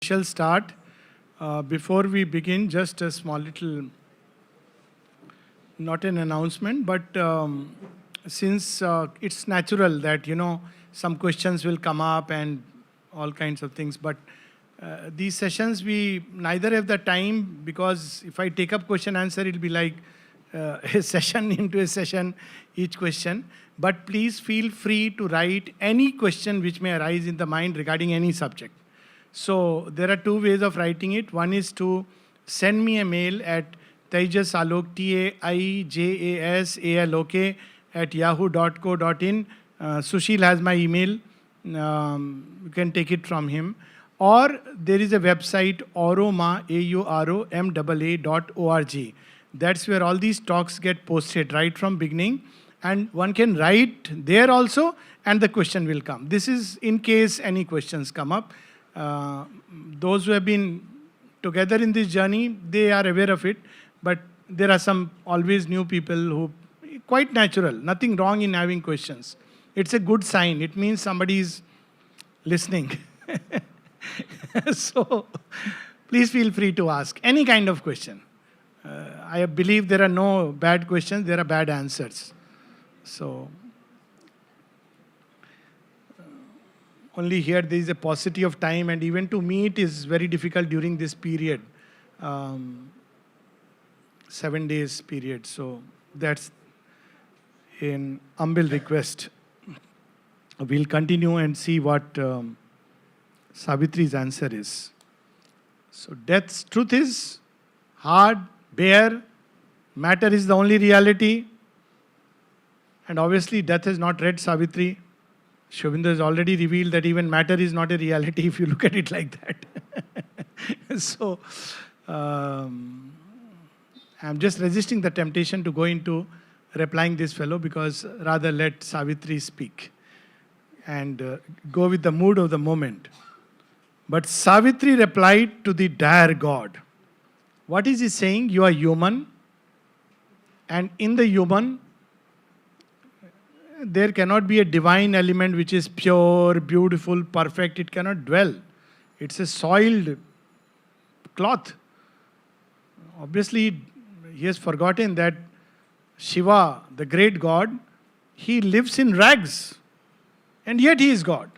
shall start. Before we begin, just a small little, not an announcement, but since it's natural that, some questions will come up and all kinds of things, but these sessions, we neither have the time, because if I take up question answer, it'll be like a session into a session, each question. But please feel free to write any question which may arise in the mind regarding any subject. So there are two ways of writing it. One is to send me a mail at taijasalok, TAIJASALOK @yahoo.co.in. Sushil has my email. You can take it from him. Or there is a website, auroma, AUROMAA.org. That's where all these talks get posted right from beginning. And one can write there also, and the question will come. This is in case any questions come up. Those who have been together in this journey, they are aware of it. But there are some always new people who, quite natural, nothing wrong in having questions. It's a good sign. It means somebody is listening. So, please feel free to ask any kind of question. I believe there are no bad questions, there are bad answers. So, only here there is a paucity of time, and even to me it is very difficult during this period. 7 days period. So, that's an humble request. We'll continue and see what Savitri's answer is. So, death's truth is hard, bare, matter is the only reality. And obviously, death has not read Savitri. Shobinda has already revealed that even matter is not a reality if you look at it like that. So, I'm just resisting the temptation to go into replying this fellow, because rather let Savitri speak and go with the mood of the moment. But Savitri replied to the dire God. What is he saying? You are human, and in the human, there cannot be a divine element which is pure, beautiful, perfect. It cannot dwell. It's a soiled cloth. Obviously, he has forgotten that Shiva, the great God, he lives in rags, and yet he is God.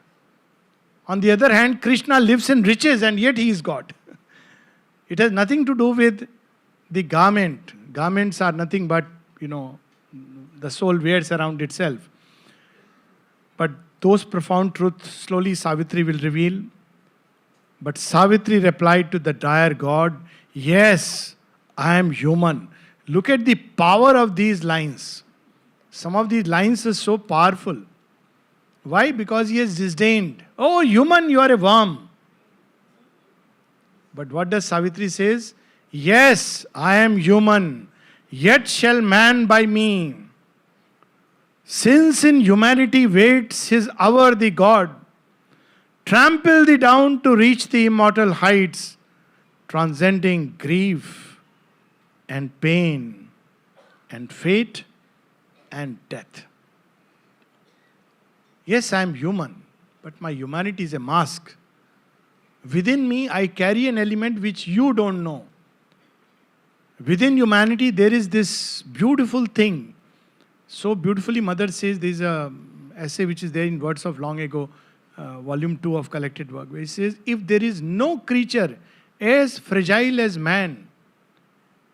On the other hand, Krishna lives in riches, and yet he is God. It has nothing to do with the garment. Garments are nothing but, the soul wears around itself. But those profound truths slowly Savitri will reveal. But Savitri replied to the dire God, yes, I am human. Look at the power of these lines. Some of these lines are so powerful. Why? Because he has disdained. Oh, human, you are a worm. But what does Savitri says? Yes, I am human, yet shall man by me. Since in humanity waits his hour the God, trample thee down to reach the immortal heights, transcending grief and pain and fate and death. Yes, I am human, but my humanity is a mask. Within me, I carry an element which you don't know. Within humanity, there is this beautiful thing. So beautifully, Mother says, there is an essay which is there in Words of Long Ago, volume 2 of collected work, where it says, if there is no creature as fragile as man,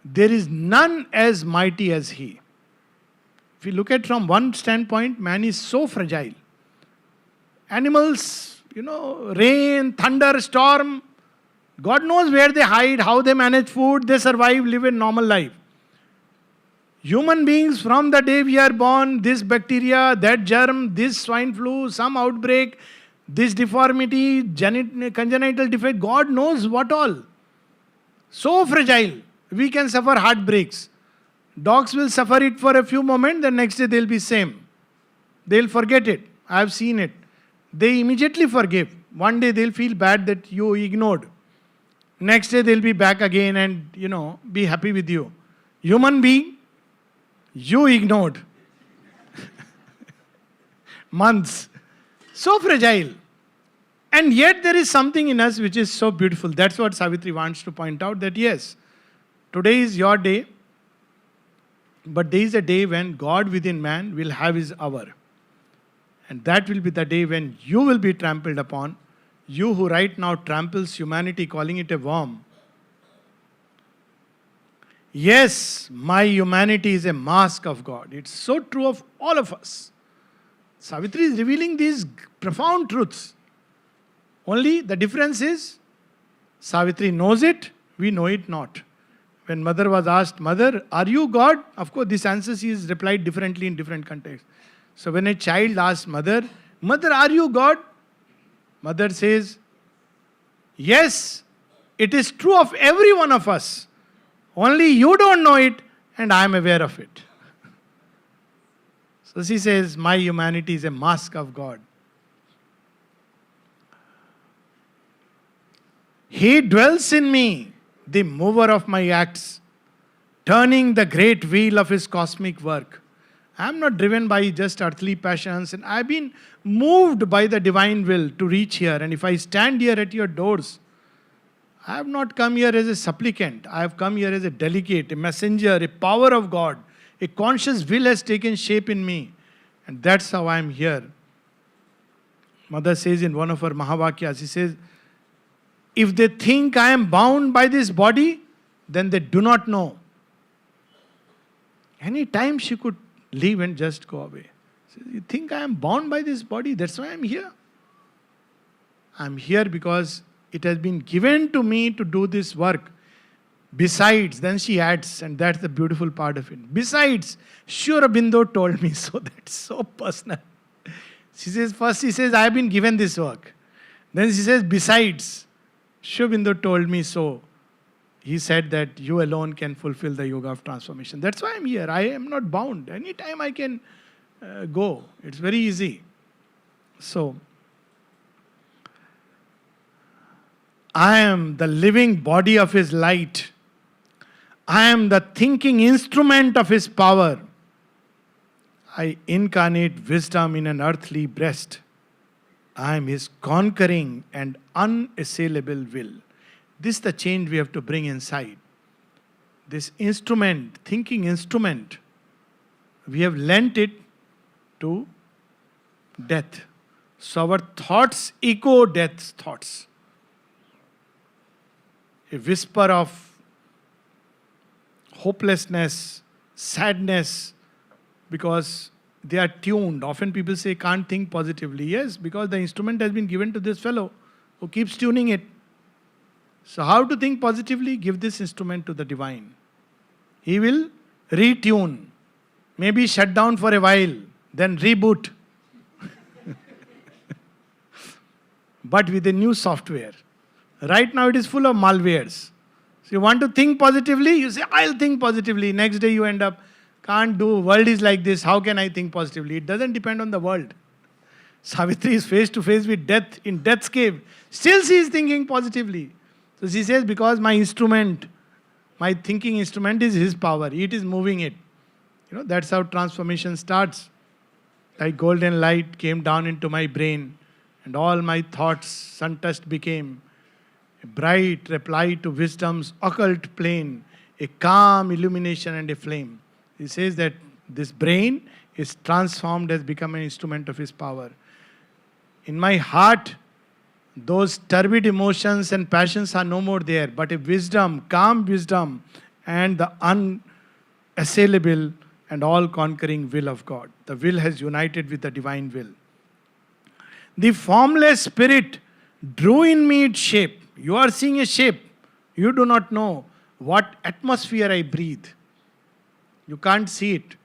there is none as mighty as he. If you look at from one standpoint, man is so fragile. Animals, rain, thunder, storm, God knows where they hide, how they manage food, they survive, live a normal life. Human beings, from the day we are born, this bacteria, that germ, this swine flu, some outbreak, this deformity, congenital defect, God knows what all. So fragile. We can suffer heartbreaks. Dogs will suffer it for a few moments, the next day they'll be same. They'll forget it. I have seen it. They immediately forgive. One day they'll feel bad that you ignored. Next day they'll be back again and, be happy with you. Human being, you ignored. Months. So fragile. And yet there is something in us which is so beautiful. That's what Savitri wants to point out, that yes, today is your day, but there is a day when God within man will have his hour. And that will be the day when you will be trampled upon. You who right now tramples humanity, calling it a worm. Yes, my humanity is a mask of God. It's so true of all of us. Savitri is revealing these profound truths. Only the difference is, Savitri knows it, we know it not. When mother was asked, Mother, are you God? Of course, this answer she is replied differently in different contexts. So when a child asks Mother, Mother, are you God? Mother says, yes, it is true of every one of us. Only you don't know it and I am aware of it. So she says, my humanity is a mask of God. He dwells in me, the mover of my acts, turning the great wheel of his cosmic work. I am not driven by just earthly passions, and I have been moved by the divine will to reach here. And if I stand here at your doors, I have not come here as a supplicant. I have come here as a delegate, a messenger, a power of God. A conscious will has taken shape in me. And that's how I am here. Mother says in one of her Mahavakyas, she says, if they think I am bound by this body, then they do not know. Any time she could leave and just go away. She says, you think I am bound by this body? That's why I am here. I am here because it has been given to me to do this work. Besides, then she adds, and that's the beautiful part of it. Besides, Sri Aurobindo told me so. That's so personal. She says, first she says, I have been given this work. Then she says, besides, Sri Aurobindo told me so. He said that you alone can fulfill the yoga of transformation. That's why I'm here. I am not bound. Anytime I can go. It's very easy. So, I am the living body of his light. I am the thinking instrument of his power. I incarnate wisdom in an earthly breast. I am his conquering and unassailable will. This is the change we have to bring inside. This instrument, thinking instrument, we have lent it to death. So our thoughts echo death's thoughts. A whisper of hopelessness, sadness, because they are tuned. Often people say, can't think positively. Yes, because the instrument has been given to this fellow who keeps tuning it. So how to think positively? Give this instrument to the divine. He will retune. Maybe shut down for a while, then reboot. But with a new software. Right now it is full of malwares. So you want to think positively, you say, I'll think positively. Next day you end up, can't do, world is like this, how can I think positively? It doesn't depend on the world. Savitri is face to face with death in death's cave. Still she is thinking positively. So she says, because my instrument, my thinking instrument is his power. It is moving it. You know, that's how transformation starts. Like golden light came down into my brain and all my thoughts sun-touched became a bright reply to wisdom's occult plane, a calm illumination and a flame. He says that this brain is transformed, has become an instrument of his power. In my heart, those turbid emotions and passions are no more there, but a wisdom, calm wisdom, and the unassailable and all-conquering will of God. The will has united with the divine will. The formless spirit drew in me its shape. You are seeing a shape. You do not know what atmosphere I breathe. You can't see it.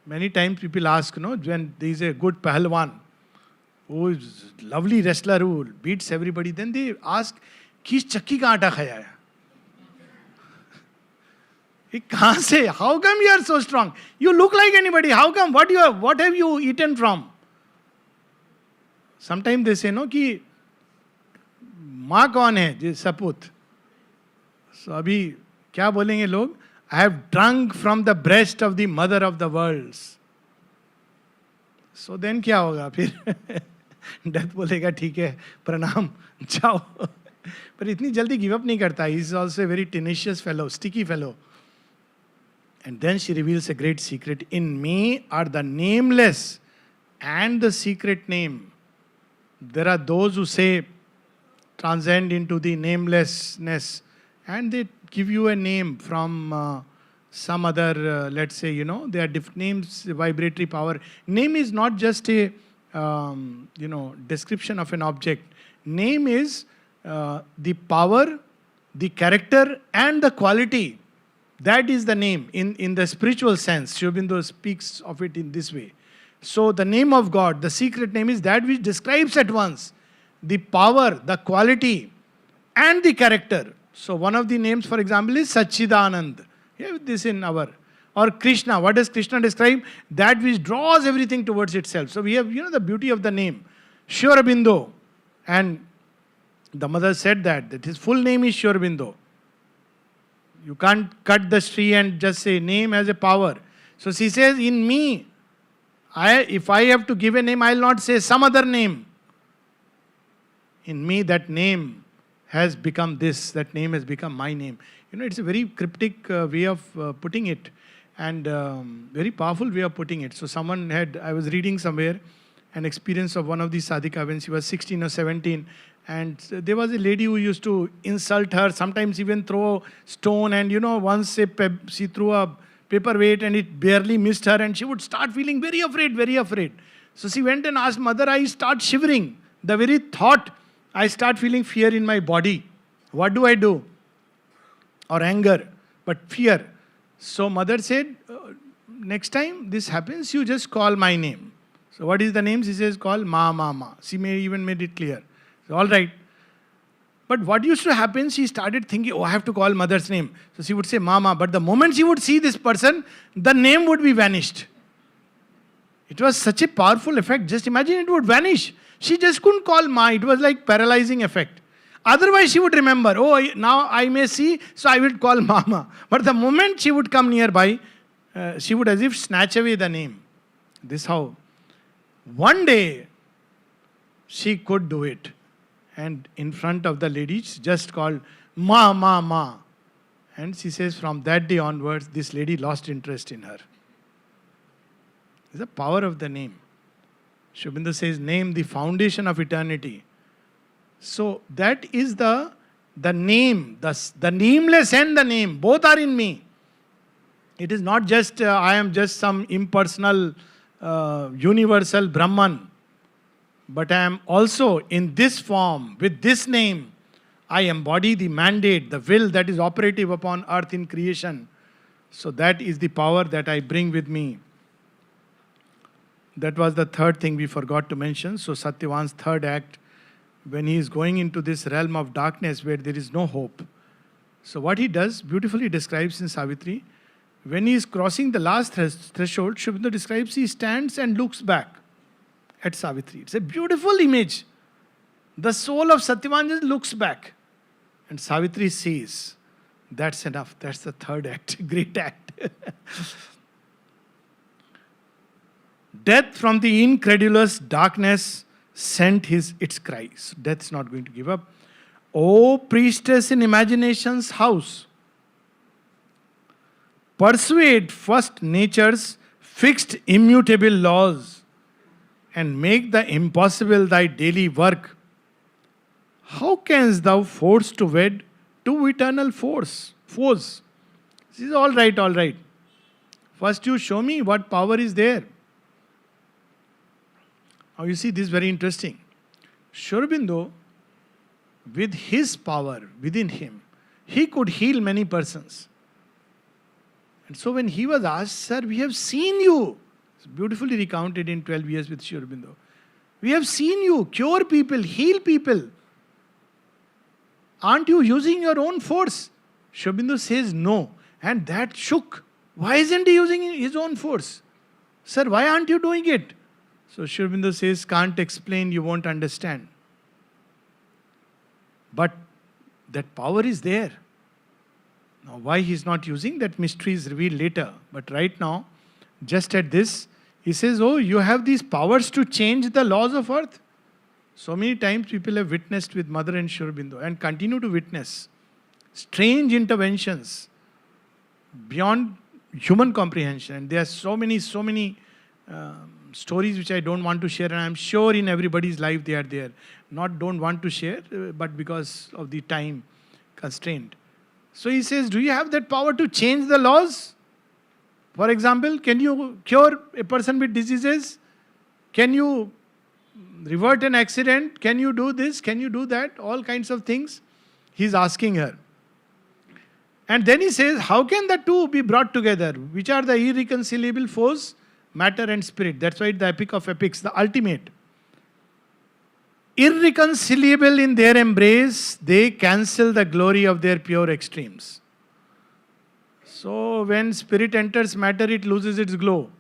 Many times people ask, when there is a good pahalwan, who is lovely wrestler who beats everybody, then they ask, किस चक्की का आटा खाया है? कहाँ से? How come you are so strong? You look like anybody. How come? What have you eaten from? Sometimes they say, कि माँ कौन है? जी सपूत. So अभी क्या बोलेंगे लोग? I have drunk from the breast of the mother of the worlds. So then क्या होगा फिर? डेथ बोलेगा ठीक है, प्रणाम, जाओ. पर इतनी जल्दी गिव अप नहीं करता. He is also a very tenacious fellow, sticky fellow. And then she reveals a great secret. In me are the nameless and the secret name. There are those who say, transcend into the namelessness, and they give you a name from some other, let's say, they are different names, vibratory power. Name is not just a, description of an object. Name is the power, the character, and the quality. That is the name in the spiritual sense. Sri Aurobindo speaks of it in this way. So the name of God, the secret name, is that which describes at once the power, the quality, and the character. So one of the names, for example, is Satchidanand. You have this in our... Or Krishna. What does Krishna describe? That which draws everything towards itself. So we have, the beauty of the name. Sri Aurobindo. And the mother said that his full name is Sri Aurobindo. You can't cut the tree and just say name has a power. So she says, in me, if I have to give a name, I will not say some other name. In me, that name has become this. That name has become my name. It's a very cryptic way of putting it. And very powerful way of putting it. So I was reading somewhere an experience of one of these sadhika when she was 16 or 17. And there was a lady who used to insult her, sometimes even throw stone. And once she threw a paperweight and it barely missed her, and she would start feeling very afraid, very afraid. So she went and asked mother, I start shivering. The very thought, I start feeling fear in my body. What do I do? Or anger, but fear. So mother said, next time this happens, you just call my name. So what is the name? She says, call Ma. She even made it clear. So, all right. But what used to happen, she started thinking, I have to call mother's name. So she would say Mama. But the moment she would see this person, the name would be vanished. It was such a powerful effect. Just imagine it would vanish. She just couldn't call Ma. It was like paralyzing effect. Otherwise she would remember, now I may see, so I will call Mama. But the moment she would come nearby, she would as if snatch away the name. This how. One day, she could do it. And in front of the lady, she just called Ma. And she says from that day onwards, this lady lost interest in her. It's the power of the name. Sri Aurobindo says, name, the foundation of eternity. So that is the name, the nameless and the name, both are in me. It is not just, I am just some impersonal, universal Brahman. But I am also in this form, with this name, I embody the mandate, the will that is operative upon earth in creation. So that is the power that I bring with me. That was the third thing we forgot to mention. So Satyavan's third act, when he is going into this realm of darkness where there is no hope. So what he does, beautifully describes in Savitri, when he is crossing the last threshold, Sri Aurobindo describes he stands and looks back at Savitri. It's a beautiful image. The soul of Satyavan just looks back. And Savitri says, that's enough. That's the third act. Great act. Death from the incredulous darkness sent its cries. Death's not going to give up. O priestess in imagination's house, persuade first nature's fixed immutable laws and make the impossible thy daily work. How canst thou force to wed two eternal foes? This is all right. First you show me what power is there. Now you see, this is very interesting. Sri Aurobindo, with his power within him, he could heal many persons. And so when he was asked, sir, we have seen you. It's beautifully recounted in 12 years with Sri Aurobindo. We have seen you cure people, heal people. Aren't you using your own force? Sri Aurobindo says no. And that shook. Why isn't he using his own force? Sir, why aren't you doing it? So Sri Aurobindo says, can't explain, you won't understand. But that power is there. Now why he is not using, that mystery is revealed later. But right now, just at this, he says, you have these powers to change the laws of earth. So many times people have witnessed with Mother and Sri Aurobindo and continue to witness strange interventions beyond human comprehension. And there are so many stories which I don't want to share, and I'm sure in everybody's life they are there. Not don't want to share, but because of the time constraint. So he says, do you have that power to change the laws? For example, can you cure a person with diseases? Can you revert an accident? Can you do this? Can you do that? All kinds of things he's asking her. And then he says, how can the two be brought together? Which are the irreconcilable foes? Matter and spirit. That's why it's the epic of epics, the ultimate. Irreconcilable in their embrace, they cancel the glory of their pure extremes. So when spirit enters matter, it loses its glow.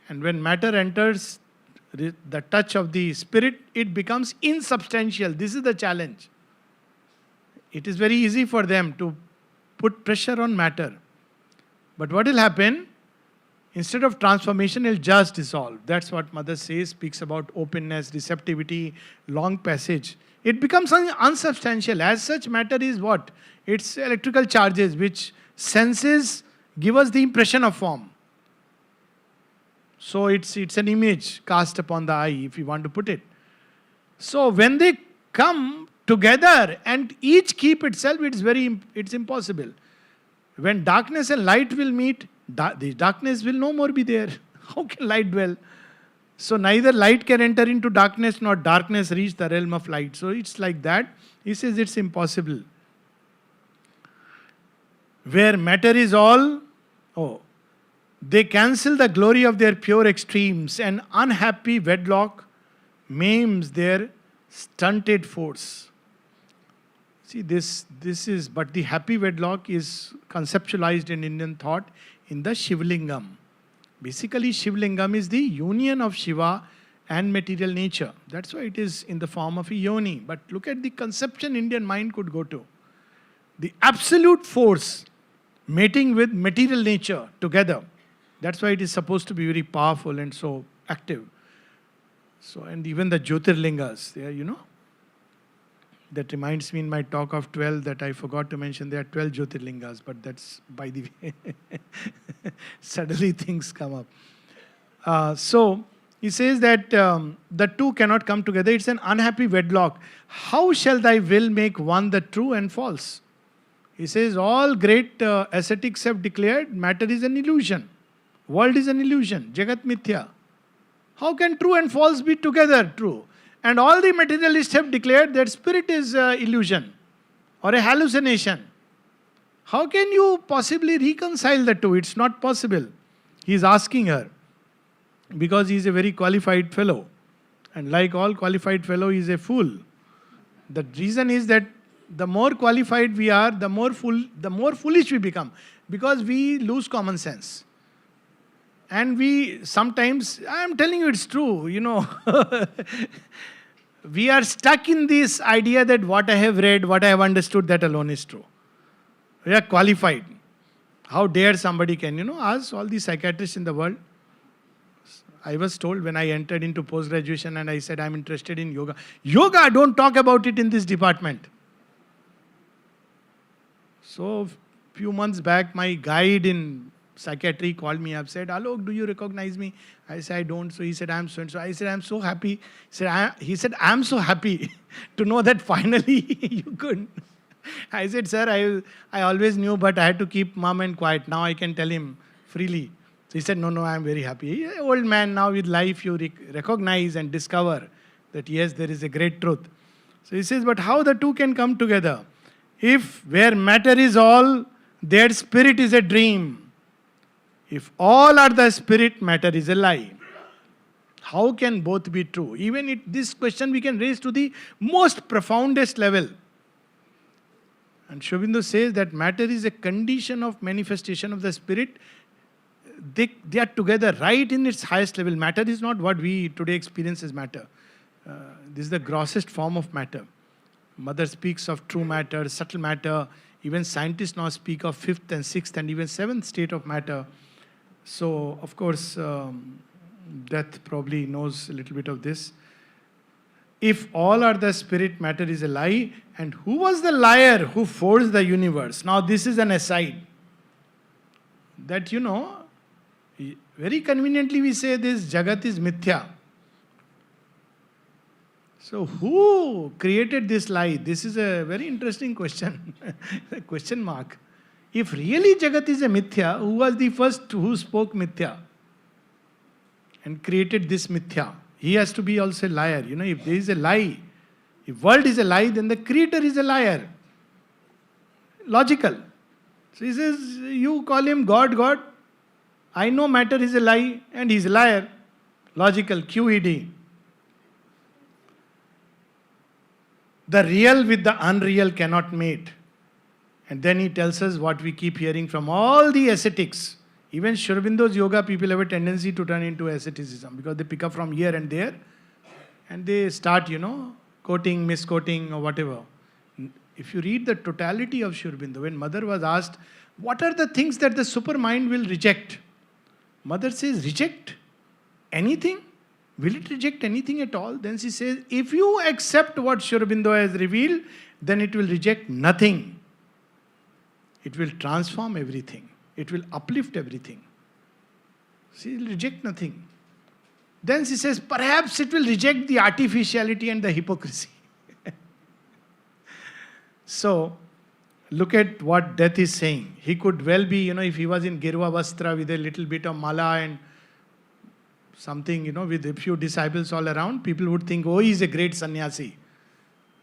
And when matter enters the touch of the spirit, it becomes insubstantial. This is the challenge. It is very easy for them to put pressure on matter. But what will happen? Instead of transformation, it will just dissolve. That's what Mother says, speaks about openness, receptivity, long passage. It becomes unsubstantial. As such, matter is what? It's electrical charges which senses give us the impression of form. So it's an image cast upon the eye, if you want to put it. So when they come together and each keep itself, it's impossible. When darkness and light will meet, the darkness will no more be there. How can light dwell? So neither light can enter into darkness nor darkness reach the realm of light. So it's like that. He says it's impossible. Where matter is all, they cancel the glory of their pure extremes, and unhappy wedlock maims their stunted force. See, this is, but the happy wedlock is conceptualized in Indian thought in the Shivlingam. Basically, Shivlingam is the union of Shiva and material nature. That's why it is in the form of a yoni. But look at the conception Indian mind could go to. The absolute force mating with material nature together. That's why it is supposed to be very powerful and so active. So, and even the Jyotirlingas, they are, that reminds me in my talk of 12 that I forgot to mention there are 12 Jyotirlingas, but that's by the way. Suddenly things come up. So, he says that the two cannot come together. It's an unhappy wedlock. How shall thy will make one the true and false? He says all great ascetics have declared matter is an illusion. World is an illusion. Jagat mithya. How can true and false be together true? And all the materialists have declared that spirit is illusion or a hallucination. How can you possibly reconcile the two? It's not possible. He is asking her because he is a very qualified fellow. And like all qualified fellow, he is a fool. The reason is that the more qualified we are, the more foolish we become because we lose common sense. And we sometimes, I am telling you it's true, we are stuck in this idea that what I have read, what I have understood, that alone is true. We are qualified. How dare somebody can, ask all the psychiatrists in the world. I was told when I entered into post-graduation and I said I'm interested in yoga. Yoga, don't talk about it in this department. So, few months back, my guide in psychiatry called me up, said, Alok, do you recognize me? I said, I don't. So he said, I'm so and so. I said, I'm so happy. He said, I'm so happy to know that finally you could. I said, sir, I always knew, but I had to keep mum and quiet. Now I can tell him freely. So he said, no, I'm very happy. He's an old man now with life, you recognize and discover that yes, there is a great truth. So he says, but how the two can come together? If where matter is all, their spirit is a dream. If all are the spirit, matter is a lie. How can both be true? Even this question we can raise to the most profoundest level. And Sri Aurobindo says that matter is a condition of manifestation of the spirit. They are together right in its highest level. Matter is not what we today experience as matter. This is the grossest form of matter. Mother speaks of true matter, subtle matter. Even scientists now speak of fifth and sixth and even seventh state of matter. So, of course, death probably knows a little bit of this. If all are the spirit, matter is a lie. And who was the liar who forged the universe? Now this is an aside. That very conveniently we say this Jagat is mithya. So who created this lie? This is a very interesting question. A question mark. If really Jagat is a mithya, who was the first who spoke mithya? And created this mithya? He has to be also a liar. If there is a lie, if world is a lie, then the creator is a liar. Logical. So he says, you call him God, God. I know matter is a lie and he's a liar. Logical, QED. The real with the unreal cannot mate. And then he tells us what we keep hearing from all the ascetics. Even Sri Aurobindo's yoga people have a tendency to turn into asceticism because they pick up from here and there and they start, quoting, misquoting or whatever. If you read the totality of Sri Aurobindo, when Mother was asked, what are the things that the supermind will reject? Mother says, reject anything? Will it reject anything at all? Then she says, if you accept what Sri Aurobindo has revealed, then it will reject nothing. It will transform everything. It will uplift everything. She will reject nothing. Then she says, perhaps it will reject the artificiality and the hypocrisy. So, look at what death is saying. He could well be, if he was in Girva Vastra with a little bit of mala and something, with a few disciples all around, people would think, oh, he's a great sannyasi.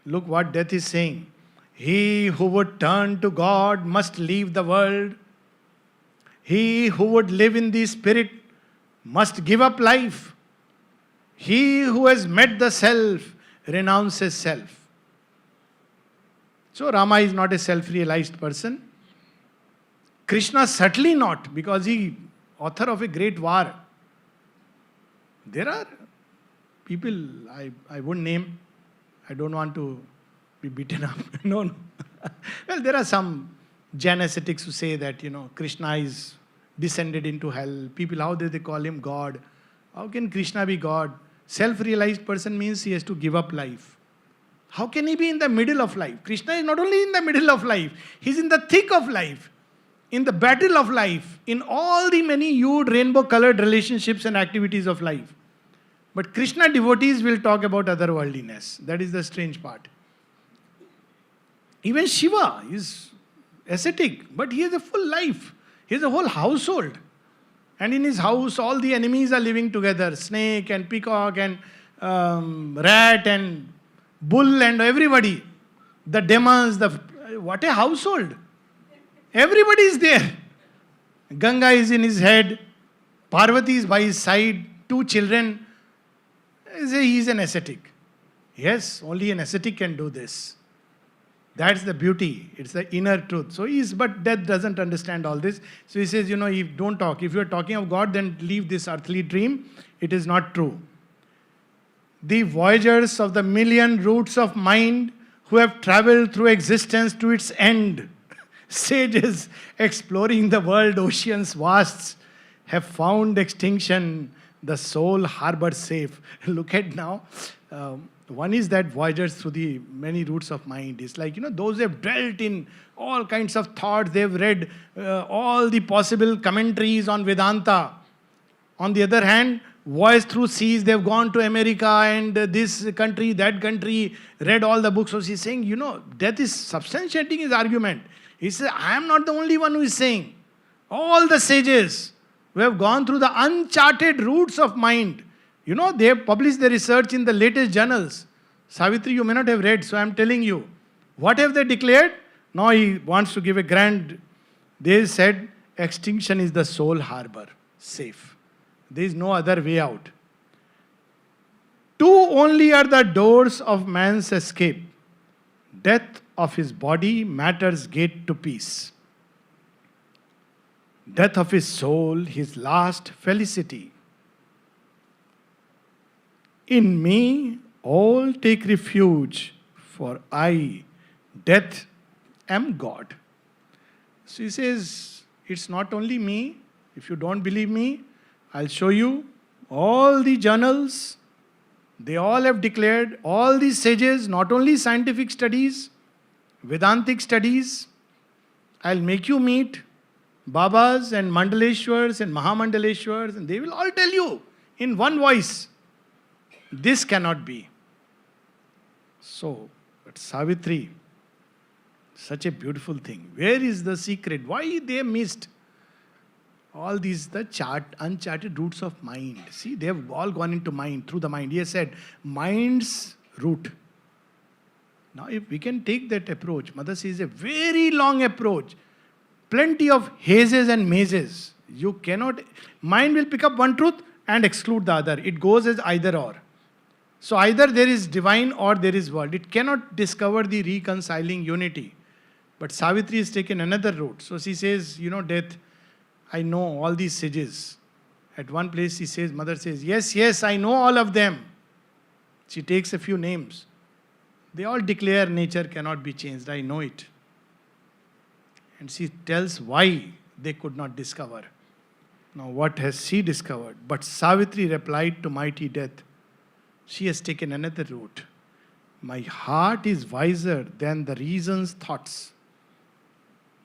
Look what death is saying. He who would turn to God must leave the world. He who would live in the spirit must give up life. He who has met the self renounces self. So Rama is not a self-realized person. Krishna certainly not, because he author of a great war. There are people I won't name. I don't want to be beaten up. No. Well, there are some Jain ascetics who say that, Krishna is descended into hell. People, how do they call him God? How can Krishna be God? Self-realized person means he has to give up life. How can he be in the middle of life? Krishna is not only in the middle of life, he's in the thick of life, in the battle of life, in all the many hued rainbow-colored relationships and activities of life. But Krishna devotees will talk about otherworldliness. That is the strange part. Even Shiva is ascetic, but he has a full life. He has a whole household. And in his house, all the enemies are living together. Snake and peacock and rat and bull and everybody. The demons, what a household. Everybody is there. Ganga is in his head. Parvati is by his side. 2 children. He is an ascetic. Yes, only an ascetic can do this. That's the beauty. It's the inner truth. But death doesn't understand all this. So he says, don't talk. If you're talking of God, then leave this earthly dream. It is not true. The voyagers of the million routes of mind who have traveled through existence to its end, sages exploring the world oceans vasts, have found extinction, the soul harbored safe. Look at now. One is that voyagers through the many routes of mind. It's like, those who have dwelt in all kinds of thoughts. They've read all the possible commentaries on Vedanta. On the other hand, voyaged through seas. They've gone to America and this country, that country, read all the books. So he's saying, death is substantiating his argument. He says, I am not the only one who is saying. All the sages who have gone through the uncharted routes of mind. They have published their research in the latest journals. Savitri, you may not have read, so I am telling you. What have they declared? Now he wants to give a grand. They said, extinction is the sole harbor, safe. There is no other way out. 2 only are the doors of man's escape. Death of his body, matter's gate to peace. Death of his soul, his last felicity. In me, all take refuge, for I, death, am God. So he says, it's not only me. If you don't believe me, I'll show you all the journals, They all have declared, all these sages, not only scientific studies, Vedantic studies, I'll make you meet Babas and Mandaleshwars and Mahamandaleshwars, and they will all tell you in one voice, this cannot be. So, but Savitri, such a beautiful thing. Where is the secret? Why they missed all these, the uncharted roots of mind? See, they have all gone into mind, through the mind. He has said, mind's root. Now, if we can take that approach, Mother says a very long approach, plenty of hazes and mazes. You cannot, mind will pick up one truth and exclude the other. It goes as either or. So either there is divine or there is world. It cannot discover the reconciling unity. But Savitri has taken another route. So she says, death, I know all these sages. At one place she says, Mother says, yes, I know all of them. She takes a few names. They all declare nature cannot be changed. I know it. And she tells why they could not discover. Now what has she discovered? But Savitri replied to mighty death. She has taken another route. My heart is wiser than the reason's thoughts.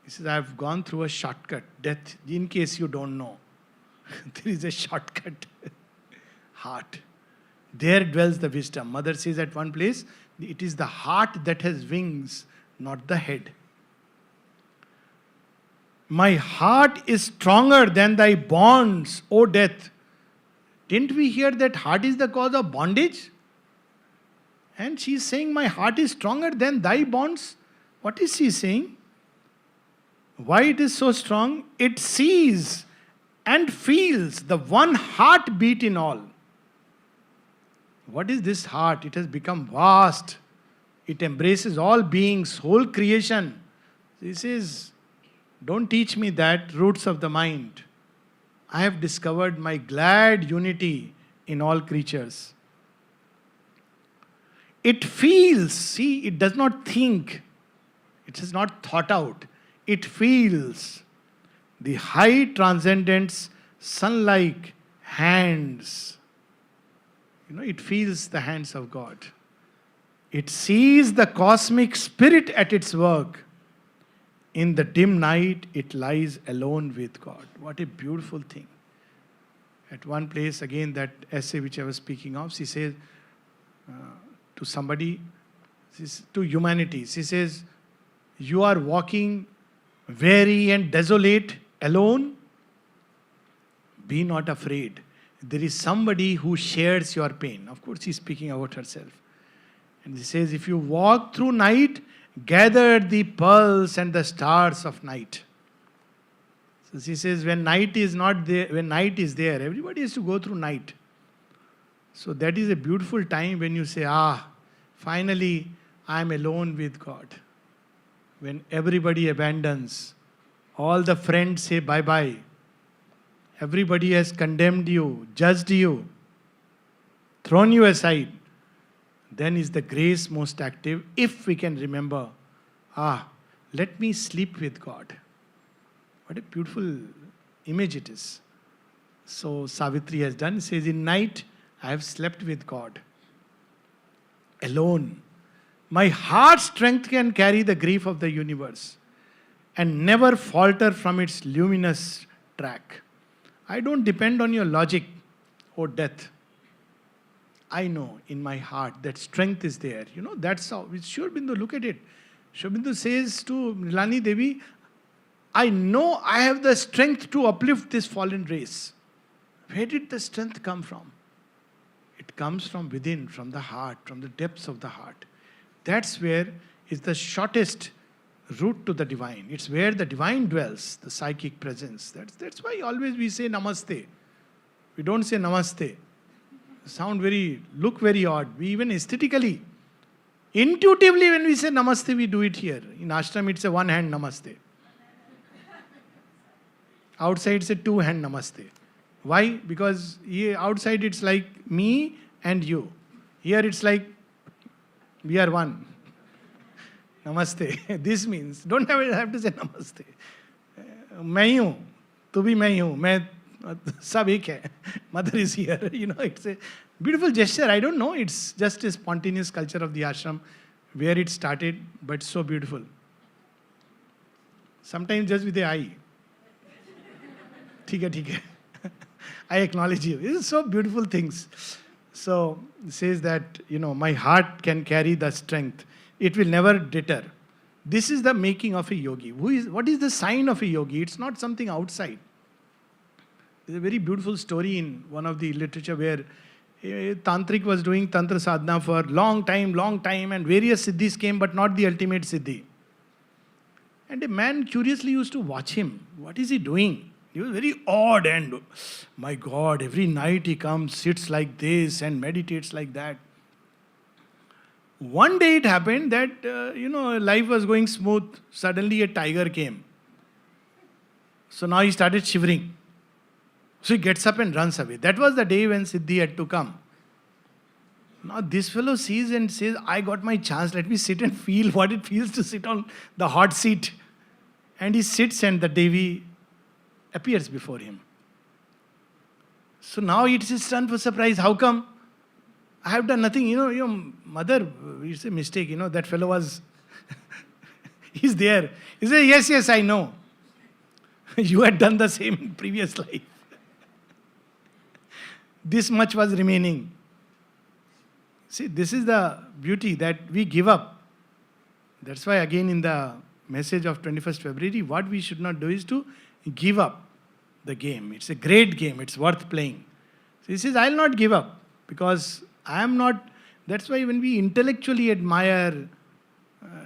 He says, I have gone through a shortcut. Death, in case you don't know. There is a shortcut. Heart. There dwells the wisdom. Mother says at one place, it is the heart that has wings, not the head. My heart is stronger than thy bonds, O death. Didn't we hear that heart is the cause of bondage? And she is saying, my heart is stronger than thy bonds. What is she saying? Why it is so strong? It sees and feels the one heartbeat in all. What is this heart? It has become vast. It embraces all beings, whole creation. She says, don't teach me that, roots of the mind. I have discovered my glad unity in all creatures. It feels, see, it does not think. It is not thought out. It feels the high transcendence, sun-like hands. It feels the hands of God. It sees the cosmic spirit at its work. In the dim night, it lies alone with God. What a beautiful thing. At one place, again, that essay which I was speaking of, she says to somebody, to humanity, she says, you are walking weary and desolate, alone. Be not afraid. There is somebody who shares your pain. Of course, she's speaking about herself. And she says, if you walk through night, gather the pearls and the stars of night. So she says, when night is not there, when night is there, everybody has to go through night. So that is a beautiful time when you say, finally, I am alone with God. When everybody abandons, all the friends say bye-bye. Everybody has condemned you, judged you, thrown you aside. Then is the grace most active, if we can remember, let me sleep with God. What a beautiful image it is. So Savitri has done, says, in night I have slept with God. Alone. My heart's strength can carry the grief of the universe and never falter from its luminous track. I don't depend on your logic or death. I know in my heart that strength is there. That's how. Sri Aurobindo, look at it. Sri Aurobindo says to Nilani Devi, I know I have the strength to uplift this fallen race. Where did the strength come from? It comes from within, from the heart, from the depths of the heart. That's where is the shortest route to the divine. It's where the divine dwells, the psychic presence. That's why always we say namaste. We don't say namaste. Look very odd. We even aesthetically, intuitively when we say namaste, we do it here. In ashram it's a one-hand namaste. Outside it's a two-hand namaste. Why? Because outside it's like me and you. Here it's like we are one. Namaste. This means, don't have to say namaste. मैं ही हूँ, तू भी मैं ही हूँ, मैं सब एक है. Mother is here. It's a Beautiful gesture. I don't know. It's just a spontaneous culture of the ashram where it started, but so beautiful. Sometimes just with the eye. ठीक है. I acknowledge you. These are so beautiful things. So it says that, my heart can carry the strength. It will never deter. This is the making of a yogi. What is the sign of a yogi? It's not something outside. There's a very beautiful story in one of the literature where a tantric was doing tantra sadhana for long time, and various siddhis came, but not the ultimate siddhi. And a man curiously used to watch him. What is he doing? He was very odd and, my God, every night he comes, sits like this and meditates like that. One day it happened that, life was going smooth. Suddenly a tiger came. So now he started shivering. So he gets up and runs away. That was the day when Siddhi had to come. Now this fellow sees and says, I got my chance. Let me sit and feel what it feels to sit on the hot seat. And he sits and the Devi appears before him. So now it's his turn for surprise. How come? I have done nothing. Your mother, it's a mistake. That fellow was, he's there. He says, yes, I know. You had done the same in previous life. This much was remaining. See, this is the beauty that we give up. That's why again in the message of 21st February, what we should not do is to give up the game. It's a great game. It's worth playing. So he says, I'll not give up because I am not. That's why when we intellectually admire,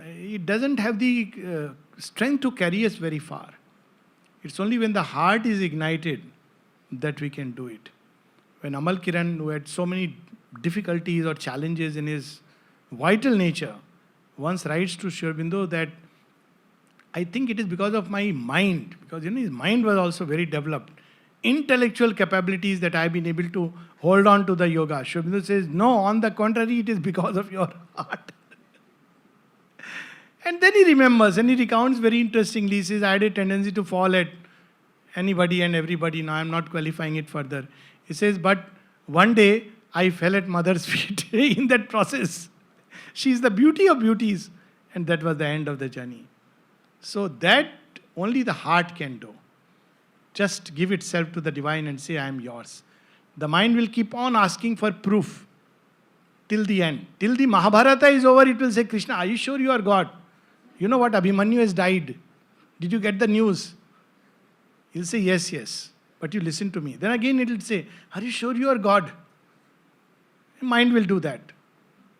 it doesn't have the strength to carry us very far. It's only when the heart is ignited that we can do it. When Amal Kiran, who had so many difficulties or challenges in his vital nature, once writes to Sri Aurobindo that I think it is because of my mind, because his mind was also very developed. Intellectual capabilities that I have been able to hold on to the yoga. Sri Aurobindo says, no, on the contrary, it is because of your heart. And then he remembers and he recounts very interestingly. He says, I had a tendency to fall at anybody and everybody. Now I am not qualifying it further. He says, but one day I fell at mother's feet in that process. She is the beauty of beauties. And that was the end of the journey. So that only the heart can do. Just give itself to the divine and say, I am yours. The mind will keep on asking for proof till the end. Till the Mahabharata is over, it will say, Krishna, are you sure you are God? You know what? Abhimanyu has died. Did you get the news? He'll say, yes. But you listen to me. Then again it will say, are you sure you are God? Mind will do that.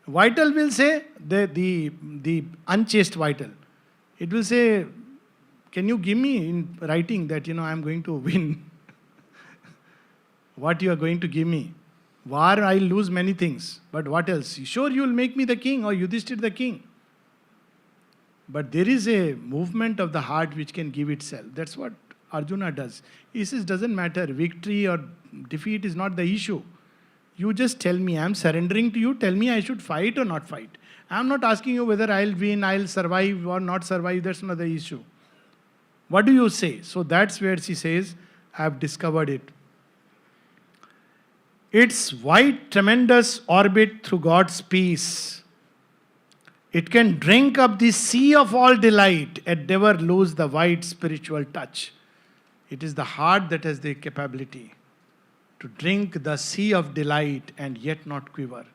Vital will say, the unchaste vital. It will say, can you give me in writing that, I am going to win? What you are going to give me? War, I will lose many things. But what else? Sure, you will make me the king or Yudhishthir the king. But there is a movement of the heart which can give itself. That's what Arjuna does. He says, doesn't matter. Victory or defeat is not the issue. You just tell me, I am surrendering to you. Tell me I should fight or not fight. I am not asking you whether I will win, I will survive or not survive. That's not the issue. What do you say? So that's where she says, I have discovered it. Its wide, tremendous orbit through God's peace. It can drink up the sea of all delight and never lose the wide spiritual touch. It is the heart that has the capability to drink the sea of delight and yet not quiver.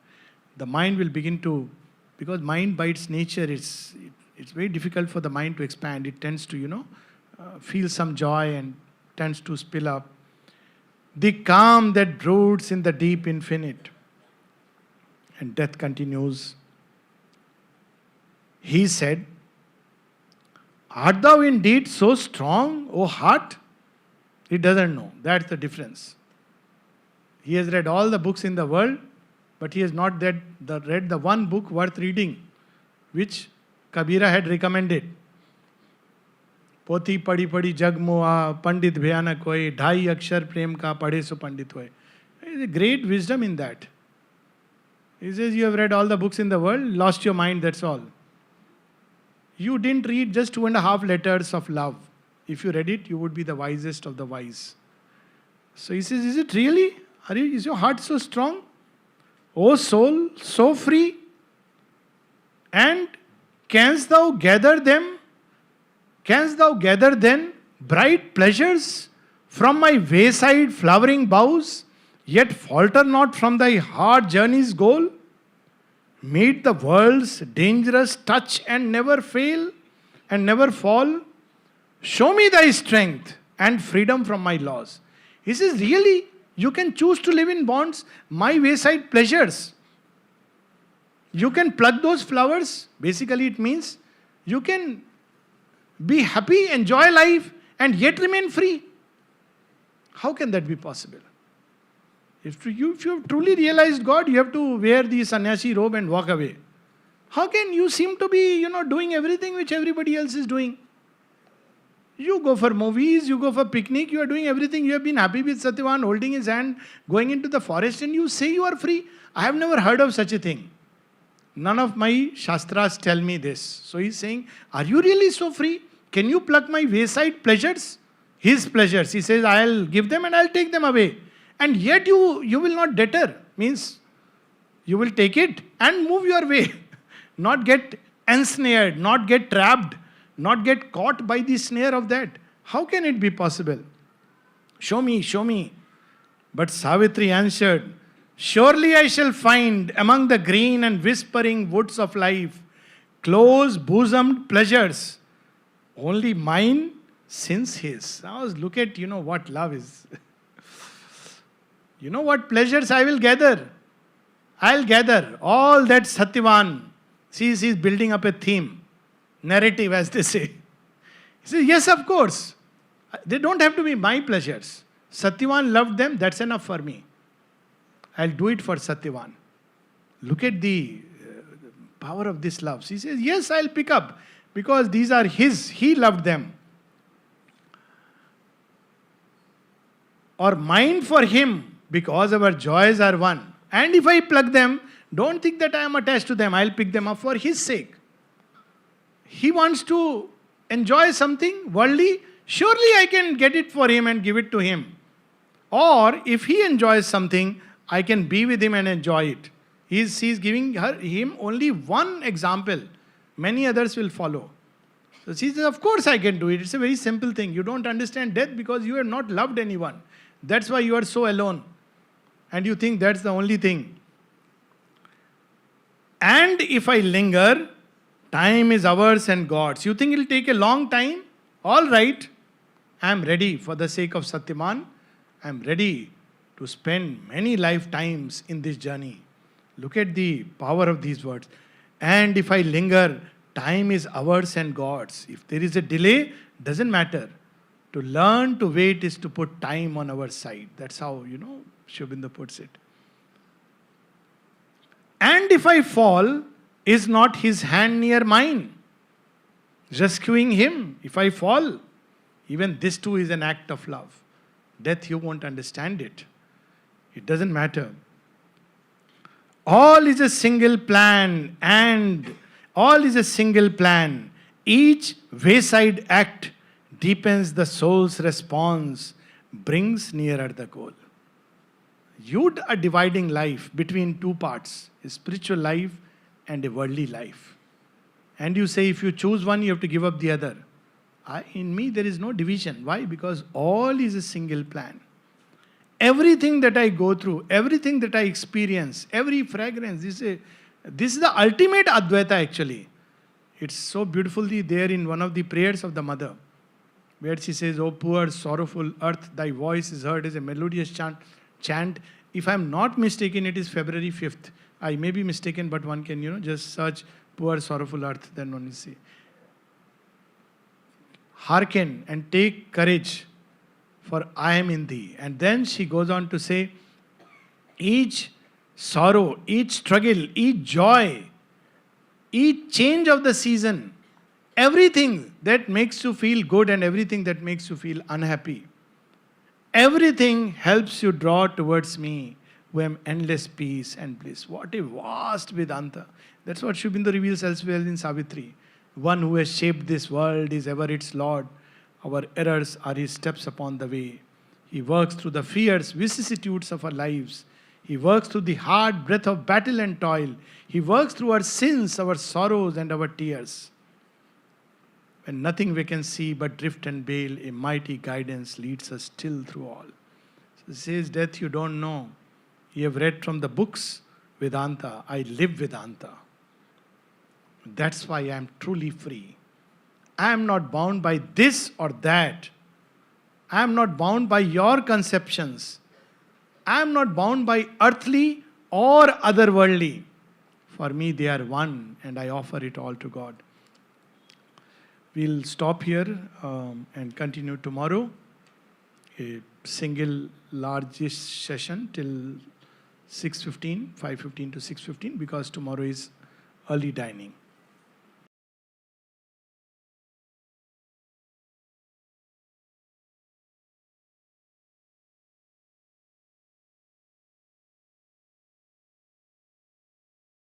The mind will begin to, because mind by its nature, it's very difficult for the mind to expand. It tends to, feel some joy and tends to spill up. The calm that broods in the deep infinite. And death continues. He said, art thou indeed so strong, O heart? He doesn't know. That's the difference. He has read all the books in the world, but he has not read the one book worth reading, which Kabira had recommended. Poti padi padi jag moha, pandit bhyanak hoye, dhai akshar prem ka padhe so pandit hoye. There is a great wisdom in that. He says, you have read all the books in the world, lost your mind, that's all. You didn't read just 2.5 letters of love. If you read it, you would be the wisest of the wise. So he says, is it really? Is your heart so strong? O soul, so free, and canst thou gather them? Canst thou gather then bright pleasures from my wayside flowering boughs, yet falter not from thy hard journey's goal? Meet the world's dangerous touch and never fail and never fall. Show me thy strength and freedom from my laws. He says, really, you can choose to live in bonds, my wayside pleasures. You can pluck those flowers. Basically, it means you can be happy, enjoy life, and yet remain free. How can that be possible? If you have truly realized God, you have to wear the sannyasi robe and walk away. How can you seem to be, doing everything which everybody else is doing? You go for movies, you go for picnic, you are doing everything. You have been happy with Satyavan, holding his hand, going into the forest, and you say you are free. I have never heard of such a thing. None of my shastras tell me this. So he's saying, are you really so free? Can you pluck my wayside pleasures? His pleasures. He says, I'll give them and I'll take them away. And yet you will not deter. Means you will take it and move your way. Not get ensnared, not get trapped, not get caught by the snare of that. How can it be possible? Show me, show me. But Savitri answered, surely I shall find among the green and whispering woods of life close bosomed pleasures, only mine since his. Now look at, what love is. What pleasures I will gather. I'll gather all that Satyavan. See, he's building up a theme, narrative as they say. He says, yes, of course. They don't have to be my pleasures. Satyavan loved them, that's enough for me. I'll do it for Satyavan. Look at the power of this love. He says, yes, I'll pick up because these are his. He loved them. Or mine for him because our joys are one. And if I pluck them, don't think that I am attached to them. I'll pick them up for his sake. He wants to enjoy something worldly. Surely I can get it for him and give it to him. Or if he enjoys something, I can be with him and enjoy it. He's giving him only one example. Many others will follow. So she says, of course I can do it. It's a very simple thing. You don't understand death because you have not loved anyone. That's why you are so alone. And you think that's the only thing. And if I linger, time is ours and God's. You think it will take a long time? All right. I am ready for the sake of Satyavan. I am ready to spend many lifetimes in this journey. Look at the power of these words. And if I linger, time is ours and God's. If there is a delay, doesn't matter. To learn to wait is to put time on our side. That's how, Shobinda puts it. And if I fall, is not his hand near mine? Rescuing him, if I fall, even this too is an act of love. Death, you won't understand it. It doesn't matter. All is a single plan, and all is a single plan. Each wayside act deepens the soul's response, brings nearer the goal. You are dividing life between two parts, a spiritual life and a worldly life. And you say if you choose one, you have to give up the other. In me, there is no division. Why? Because all is a single plan. Everything that I go through, everything that I experience, every fragrance, this is the ultimate Advaita actually. It's so beautifully there in one of the prayers of the mother, where she says, "O poor sorrowful earth, thy voice is heard as a melodious chant." If I am not mistaken, it is February 5th. I may be mistaken, but one can, just search poor sorrowful earth, then one will see. Hearken and take courage, for I am in thee. And then she goes on to say, each sorrow, each struggle, each joy, each change of the season, everything that makes you feel good and everything that makes you feel unhappy, everything helps you draw towards me, who am endless peace and bliss. What a vast Vedanta. That's what Sri Aurobindo reveals elsewhere in Savitri. One who has shaped this world is ever its Lord. Our errors are his steps upon the way. He works through the fierce vicissitudes of our lives. He works through the hard breath of battle and toil. He works through our sins, our sorrows, and our tears. When nothing we can see but drift and bail, a mighty guidance leads us still through all. So it says, death you don't know. You have read from the books, Vedanta. I live Vedanta. That's why I am truly free. I am not bound by this or that. I am not bound by your conceptions. I am not bound by earthly or otherworldly. For me, they are one, and I offer it all to God. We'll stop here and continue tomorrow. A single largish session till 6:15, 5:15 to 6:15, because tomorrow is early dining.